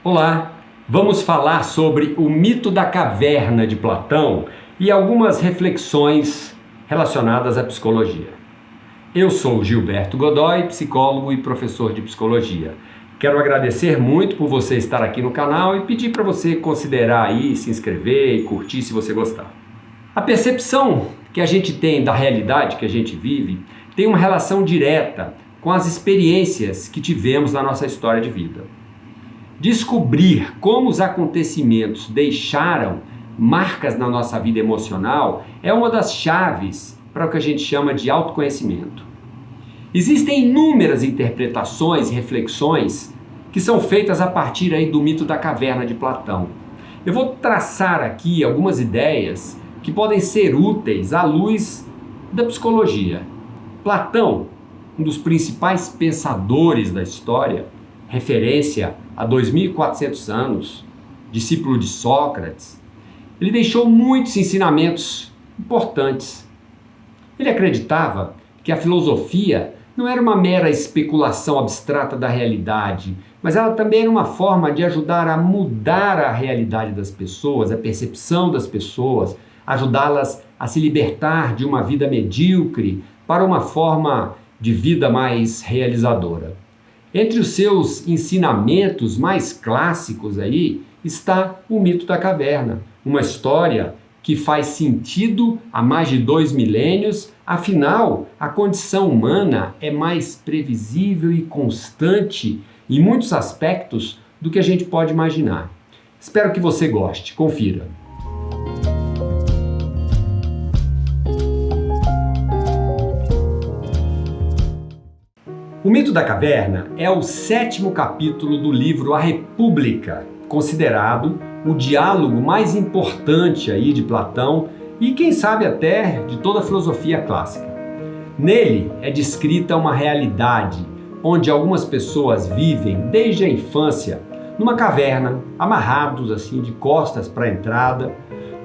Olá, vamos falar sobre o mito da caverna de Platão e algumas reflexões relacionadas à psicologia. Eu sou Gilberto Godoy, psicólogo e professor de psicologia. Quero agradecer muito por você estar aqui no canal e pedir para você considerar aí, se inscrever e curtir se você gostar. A percepção que a gente tem da realidade que a gente vive tem uma relação direta com as experiências que tivemos na nossa história de vida. Descobrir como os acontecimentos deixaram marcas na nossa vida emocional é uma das chaves para o que a gente chama de autoconhecimento. Existem inúmeras interpretações e reflexões que são feitas a partir aí do mito da caverna de Platão. Eu vou traçar aqui algumas ideias que podem ser úteis à luz da psicologia. Platão, um dos principais pensadores da história, referência a 2.400 anos, discípulo de Sócrates, ele deixou muitos ensinamentos importantes. Ele acreditava que a filosofia não era uma mera especulação abstrata da realidade, mas ela também era uma forma de ajudar a mudar a realidade das pessoas, a percepção das pessoas, ajudá-las a se libertar de uma vida medíocre para uma forma de vida mais realizadora. Entre os seus ensinamentos mais clássicos aí está o mito da caverna, uma história que faz sentido há mais de 2 milênios, afinal, a condição humana é mais previsível e constante em muitos aspectos do que a gente pode imaginar. Espero que você goste, confira. O mito da caverna é o 7º capítulo do livro A República, considerado o diálogo mais importante aí de Platão e quem sabe até de toda a filosofia clássica. Nele é descrita uma realidade onde algumas pessoas vivem desde a infância numa caverna, amarrados assim de costas para a entrada,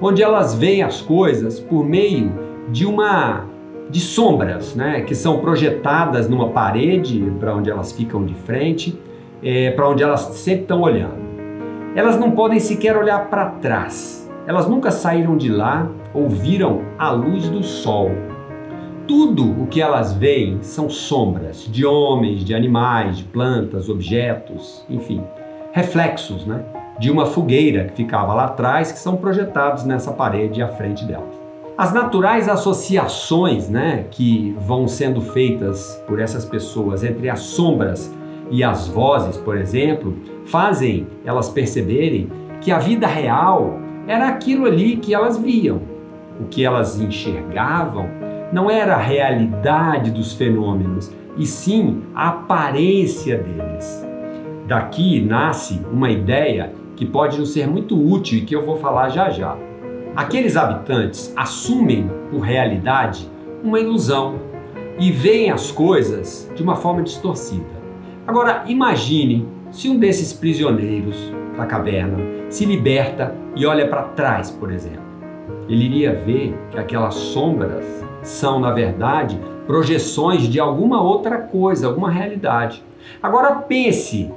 onde elas veem as coisas por meio de sombras, né, que são projetadas numa parede para onde elas ficam de frente, para onde elas sempre estão olhando. Elas não podem sequer olhar para trás. Elas nunca saíram de lá ou viram a luz do sol. Tudo o que elas veem são sombras de homens, de animais, de plantas, objetos, enfim, reflexos, né, de uma fogueira que ficava lá atrás, que são projetados nessa parede à frente delas. As naturais associações, né, que vão sendo feitas por essas pessoas entre as sombras e as vozes, por exemplo, fazem elas perceberem que a vida real era aquilo ali que elas viam. O que elas enxergavam não era a realidade dos fenômenos, e sim a aparência deles. Daqui nasce uma ideia que pode nos ser muito útil e que eu vou falar já já. Aqueles habitantes assumem por realidade uma ilusão e veem as coisas de uma forma distorcida. Agora, imagine se um desses prisioneiros da caverna se liberta e olha para trás, por exemplo. Ele iria ver que aquelas sombras são, na verdade, projeções de alguma outra coisa, alguma realidade. Agora pense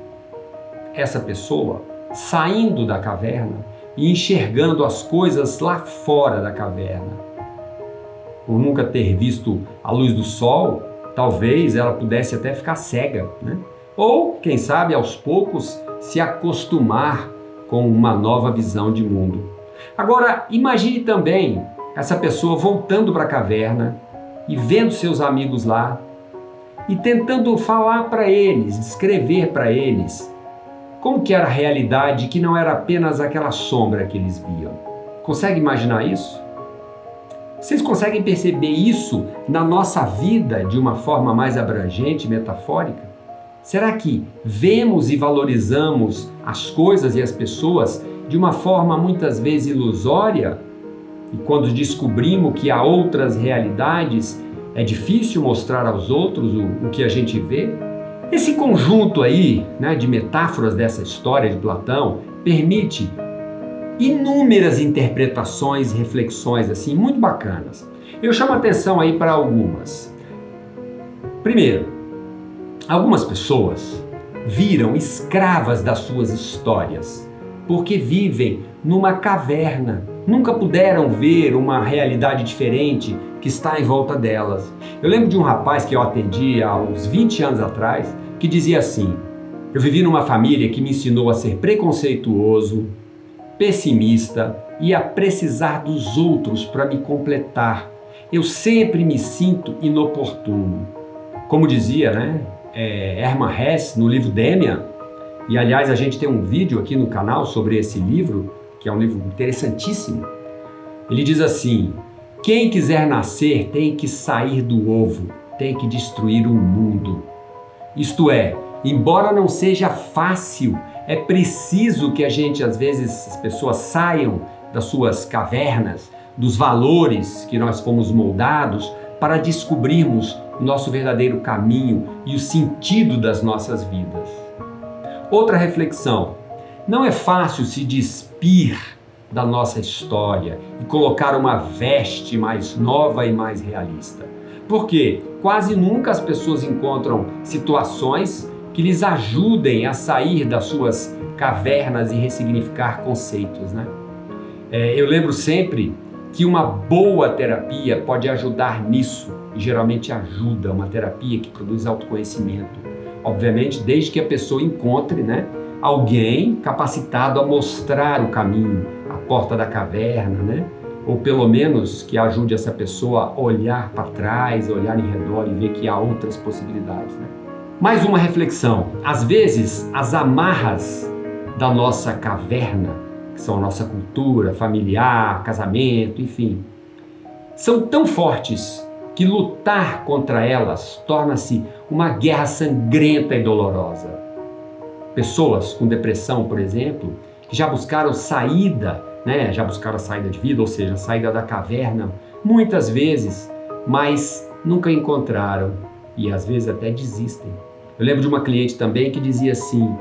essa pessoa saindo da caverna e enxergando as coisas lá fora da caverna. Por nunca ter visto a luz do sol, talvez ela pudesse até ficar cega, né? Ou, quem sabe, aos poucos se acostumar com uma nova visão de mundo. Agora, imagine também essa pessoa voltando para a caverna e vendo seus amigos lá e tentando falar para eles, descrever para eles como que era a realidade, que não era apenas aquela sombra que eles viam. Consegue imaginar isso? Vocês conseguem perceber isso na nossa vida de uma forma mais abrangente, metafórica? Será que vemos e valorizamos as coisas e as pessoas de uma forma muitas vezes ilusória? E quando descobrimos que há outras realidades, é difícil mostrar aos outros o que a gente vê? Esse conjunto aí, né, de metáforas dessa história de Platão permite inúmeras interpretações e reflexões assim, muito bacanas. Eu chamo a atenção aí para algumas. Primeiro, algumas pessoas viram escravas das suas histórias, porque vivem numa caverna. Nunca puderam ver uma realidade diferente que está em volta delas. Eu lembro de um rapaz que eu atendi há uns 20 anos atrás, que dizia assim: eu vivi numa família que me ensinou a ser preconceituoso, pessimista e a precisar dos outros para me completar. Eu sempre me sinto inoportuno. Como dizia, Hermann Hesse no livro Demian, e aliás a gente tem um vídeo aqui no canal sobre esse livro, que é um livro interessantíssimo. Ele diz assim: quem quiser nascer tem que sair do ovo, tem que destruir o mundo. Isto é, embora não seja fácil, é preciso que a gente, às vezes, as pessoas saiam das suas cavernas, dos valores que nós fomos moldados, para descobrirmos o nosso verdadeiro caminho e o sentido das nossas vidas. Outra reflexão: não é fácil se despir da nossa história e colocar uma veste mais nova e mais realista. Porque quase nunca as pessoas encontram situações que lhes ajudem a sair das suas cavernas e ressignificar conceitos, Eu lembro sempre que uma boa terapia pode ajudar nisso, e geralmente ajuda, uma terapia que produz autoconhecimento. Obviamente, desde que a pessoa encontre, alguém capacitado a mostrar o caminho, a porta da caverna, ou pelo menos que ajude essa pessoa a olhar para trás, olhar em redor e ver que há outras possibilidades, Mais uma reflexão: às vezes as amarras da nossa caverna, que são a nossa cultura familiar, casamento, enfim, são tão fortes que lutar contra elas torna-se uma guerra sangrenta e dolorosa. Pessoas com depressão, por exemplo, que já buscaram saída, já buscaram a saída de vida, ou seja, a saída da caverna, muitas vezes, mas nunca encontraram e às vezes até desistem. Eu lembro de uma cliente também que dizia assim: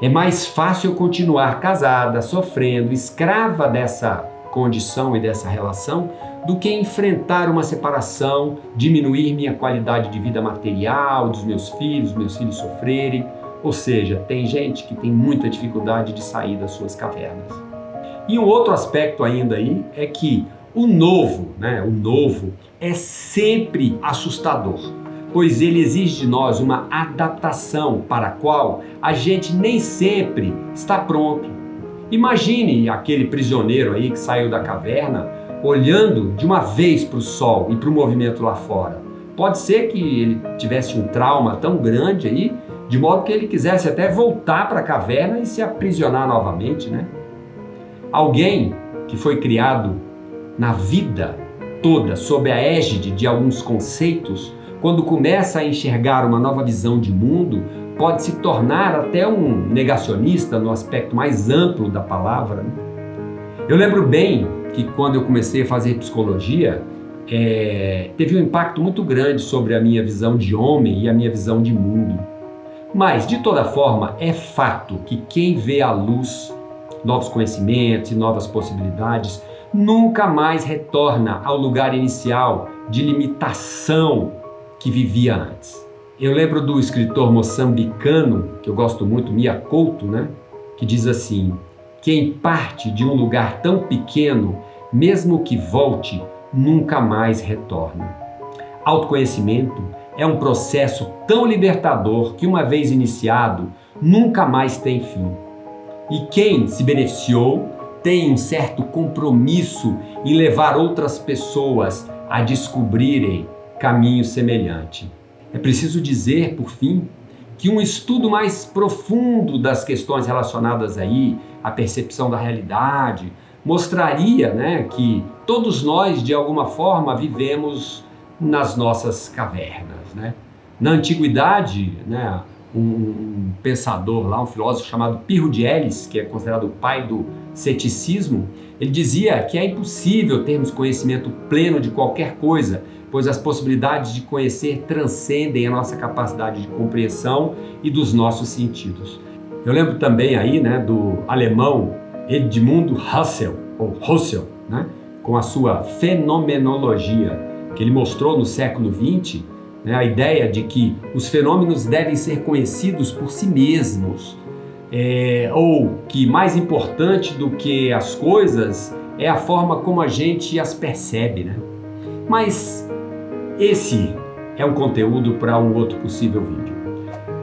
é mais fácil eu continuar casada, sofrendo, escrava dessa condição e dessa relação, do que enfrentar uma separação, diminuir minha qualidade de vida material, dos meus filhos sofrerem. Ou seja, tem gente que tem muita dificuldade de sair das suas cavernas. E um outro aspecto ainda aí é que o novo é sempre assustador, pois ele exige de nós uma adaptação para a qual a gente nem sempre está pronto. Imagine aquele prisioneiro aí que saiu da caverna olhando de uma vez para o sol e para o movimento lá fora. Pode ser que ele tivesse um trauma tão grande aí, de modo que ele quisesse até voltar para a caverna e se aprisionar novamente, Alguém que foi criado na vida toda sob a égide de alguns conceitos, quando começa a enxergar uma nova visão de mundo, pode se tornar até um negacionista no aspecto mais amplo da palavra. Eu lembro bem que quando eu comecei a fazer psicologia, teve um impacto muito grande sobre a minha visão de homem e a minha visão de mundo. Mas, de toda forma, é fato que quem vê à luz novos conhecimentos e novas possibilidades nunca mais retorna ao lugar inicial de limitação que vivia antes. Eu lembro do escritor moçambicano, que eu gosto muito, Mia Couto, que diz assim: quem parte de um lugar tão pequeno, mesmo que volte, nunca mais retorna. Autoconhecimento é um processo tão libertador que, uma vez iniciado, nunca mais tem fim. E quem se beneficiou tem um certo compromisso em levar outras pessoas a descobrirem caminho semelhante. É preciso dizer, por fim, que um estudo mais profundo das questões relacionadas aí à percepção da realidade mostraria, que todos nós, de alguma forma, vivemos nas nossas cavernas, Na antiguidade, um pensador lá, um filósofo chamado Pirro de Elis, que é considerado o pai do ceticismo, ele dizia que é impossível termos conhecimento pleno de qualquer coisa, pois as possibilidades de conhecer transcendem a nossa capacidade de compreensão e dos nossos sentidos. Eu lembro também aí, do alemão Edmund Husserl, com a sua fenomenologia, que ele mostrou no século XX, né? A ideia de que os fenômenos devem ser conhecidos por si mesmos, ou que mais importante do que as coisas é a forma como a gente as percebe, né? Mas esse é um conteúdo para um outro possível vídeo.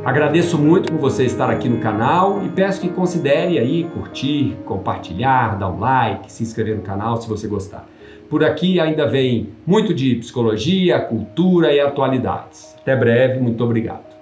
Agradeço muito por você estar aqui no canal e peço que considere aí curtir, compartilhar, dar um like, se inscrever no canal se você gostar. Por aqui ainda vem muito de psicologia, cultura e atualidades. Até breve, muito obrigado.